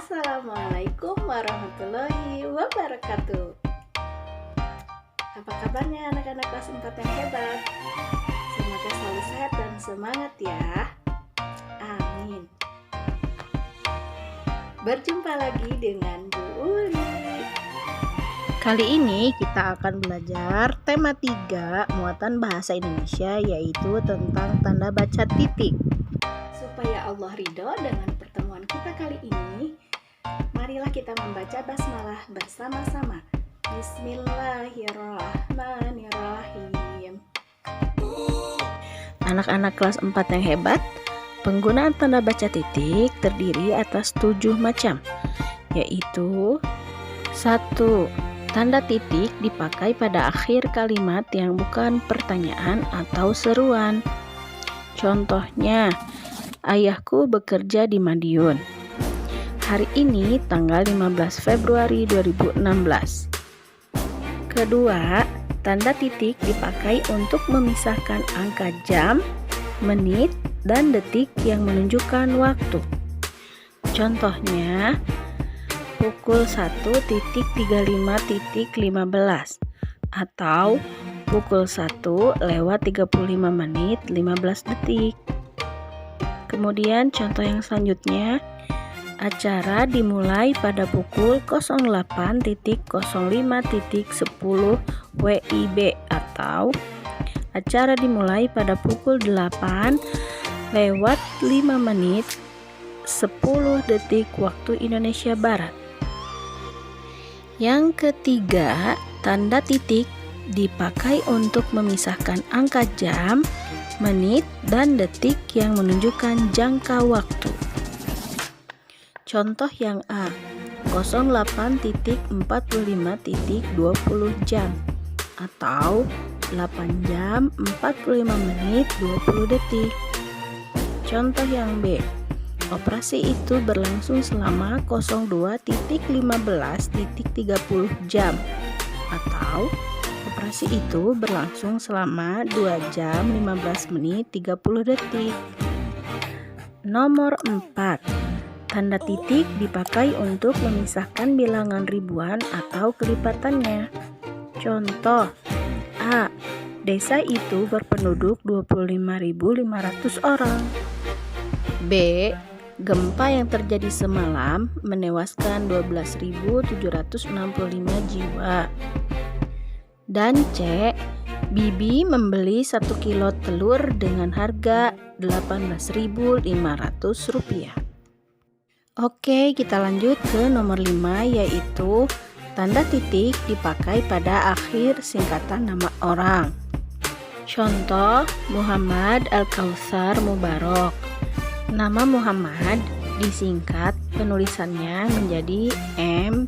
Assalamualaikum warahmatullahi wabarakatuh. Apa kabarnya anak-anak kelas 4 yang hebat? Semoga selalu sehat dan semangat ya. Amin. Berjumpa lagi dengan Bu Uli. Kali ini kita akan belajar tema 3 muatan bahasa Indonesia, yaitu tentang tanda baca titik. Supaya Allah ridho dengan pertemuan kita kali ini, marilah kita membaca basmalah bersama-sama. Bismillahirrahmanirrahim. Anak-anak kelas 4 yang hebat, penggunaan tanda baca titik terdiri atas 7 macam, yaitu 1. Tanda titik dipakai pada akhir kalimat yang bukan pertanyaan atau seruan. Contohnya, ayahku bekerja di Madiun. Hari ini tanggal 15 Februari 2016. Kedua, tanda titik dipakai untuk memisahkan angka jam, menit, dan detik yang menunjukkan waktu. Contohnya, pukul 1.35.15 atau pukul 1:35:15. Kemudian contoh yang selanjutnya, acara dimulai pada pukul 08.05.10 WIB atau acara dimulai pada pukul 8:05:10 waktu Indonesia Barat. Yang ketiga, tanda titik dipakai untuk memisahkan angka jam, menit, dan detik yang menunjukkan jangka waktu. Contoh yang A, 08.45.20 jam atau 8 jam 45 menit 20 detik. Contoh yang B, operasi itu berlangsung selama 02.15.30 jam atau operasi itu berlangsung selama 2 jam 15 menit 30 detik. Nomor 4. Tanda titik dipakai untuk memisahkan bilangan ribuan atau kelipatannya. Contoh A. Desa itu berpenduduk 25.500 orang. B. Gempa yang terjadi semalam menewaskan 12.765 jiwa. Dan C. Bibi membeli 1 kilo telur dengan harga Rp18.500. Oke, kita lanjut ke nomor 5, yaitu tanda titik dipakai pada akhir singkatan nama orang. Contoh, Muhammad Al-Kautsar Mubarok. Nama Muhammad disingkat penulisannya menjadi M.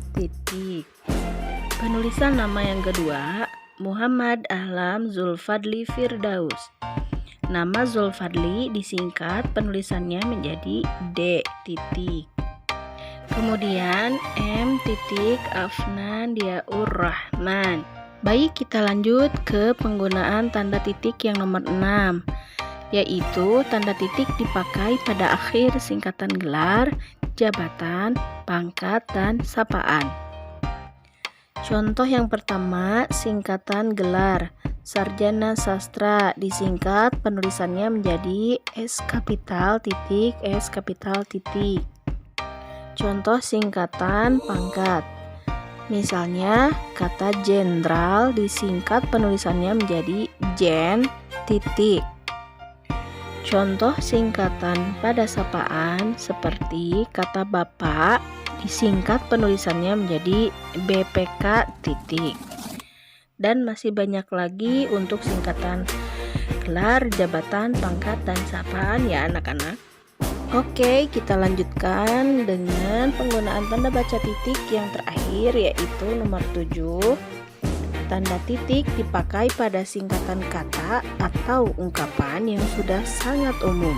Penulisan nama yang kedua, Muhammad Ahlam Zulfadli Firdaus. Nama Zulfadli disingkat penulisannya menjadi D. Kemudian M. Afnan Diaur Rahman. Baik, kita lanjut ke penggunaan tanda titik yang nomor 6, yaitu tanda titik dipakai pada akhir singkatan gelar, jabatan, pangkat, dan sapaan. Contoh yang pertama, singkatan gelar, sarjana sastra, disingkat penulisannya menjadi S kapital titik. Contoh singkatan pangkat, misalnya kata jenderal disingkat penulisannya menjadi Jen titik. Contoh singkatan pada sapaan seperti kata bapak disingkat penulisannya menjadi BPK titik. Dan masih banyak lagi untuk singkatan gelar, jabatan, pangkat, dan sapaan ya anak-anak. Oke, kita lanjutkan dengan penggunaan tanda baca titik yang terakhir, yaitu nomor 7. Tanda titik dipakai pada singkatan kata atau ungkapan yang sudah sangat umum.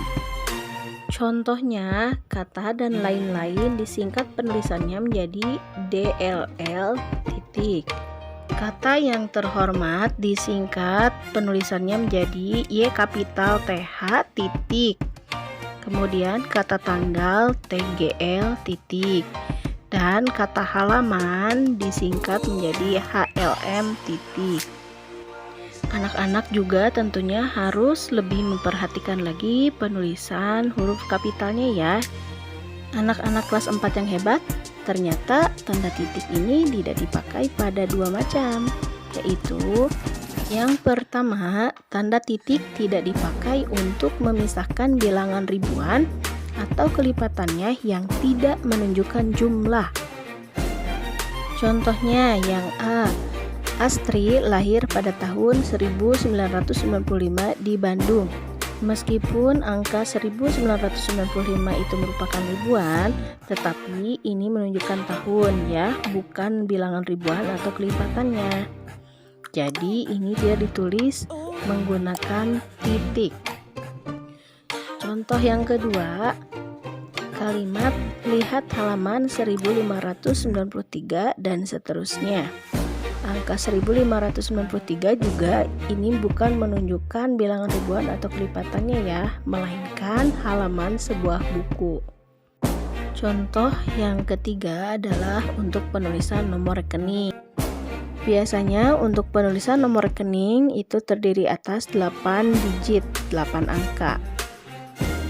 Contohnya, kata dan lain-lain disingkat penulisannya menjadi DLL titik. Kata yang terhormat disingkat penulisannya menjadi Y kapital TH titik. Kemudian kata tanggal TGL titik. Dan kata halaman disingkat menjadi HLM titik. Anak-anak juga tentunya harus lebih memperhatikan lagi penulisan huruf kapitalnya ya. Anak-anak kelas 4 yang hebat, ternyata tanda titik ini tidak dipakai pada dua macam, yaitu yang pertama, tanda titik tidak dipakai untuk memisahkan bilangan ribuan atau kelipatannya yang tidak menunjukkan jumlah. Contohnya yang A, Astri lahir pada tahun 1995 di Bandung. Meskipun angka 1995 itu merupakan ribuan, tetapi ini menunjukkan tahun ya, bukan bilangan ribuan atau kelipatannya. Jadi ini dia ditulis menggunakan titik. Contoh yang kedua, kalimat lihat halaman 1593 dan seterusnya. Angka 1593 juga ini bukan menunjukkan bilangan ribuan atau kelipatannya ya, melainkan halaman sebuah buku. Contoh yang ketiga adalah untuk penulisan nomor rekening. Biasanya untuk penulisan nomor rekening itu terdiri atas 8 digit, 8 angka.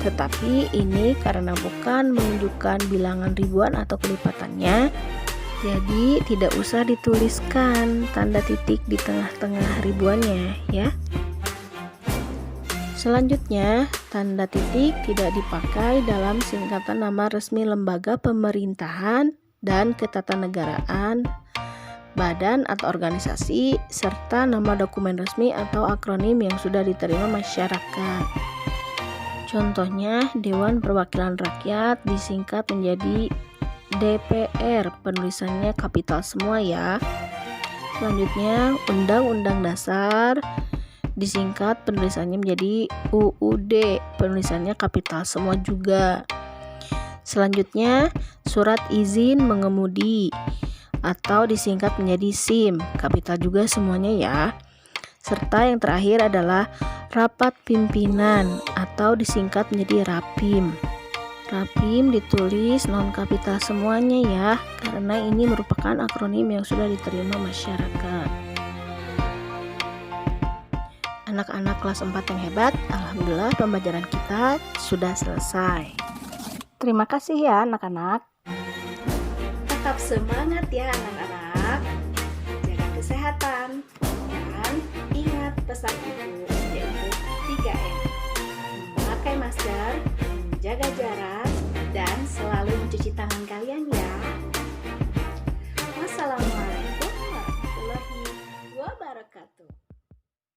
Tetapi ini karena bukan menunjukkan bilangan ribuan atau kelipatannya, jadi tidak usah dituliskan tanda titik di tengah-tengah ribuannya ya. Selanjutnya, tanda titik tidak dipakai dalam singkatan nama resmi lembaga pemerintahan dan ketatanegaraan, badan atau organisasi, serta nama dokumen resmi atau akronim yang sudah diterima masyarakat. Contohnya, Dewan Perwakilan Rakyat disingkat menjadi DPR, penulisannya kapital semua ya. Selanjutnya, Undang-Undang Dasar disingkat penulisannya menjadi UUD, penulisannya kapital semua juga. Selanjutnya, Surat Izin Mengemudi atau disingkat menjadi SIM, kapital juga semuanya ya. Serta yang terakhir adalah Rapat Pimpinan atau disingkat menjadi Rapim. Rapim ditulis non kapital semuanya ya, karena ini merupakan akronim yang sudah diterima masyarakat. Anak-anak kelas 4 yang hebat, alhamdulillah pembelajaran kita sudah selesai. Terima kasih ya anak-anak. Tetap semangat ya anak-anak. Jaga kesehatan dan ingat pesan ibu, yaitu 3M. Memakai masker, menjaga jarak,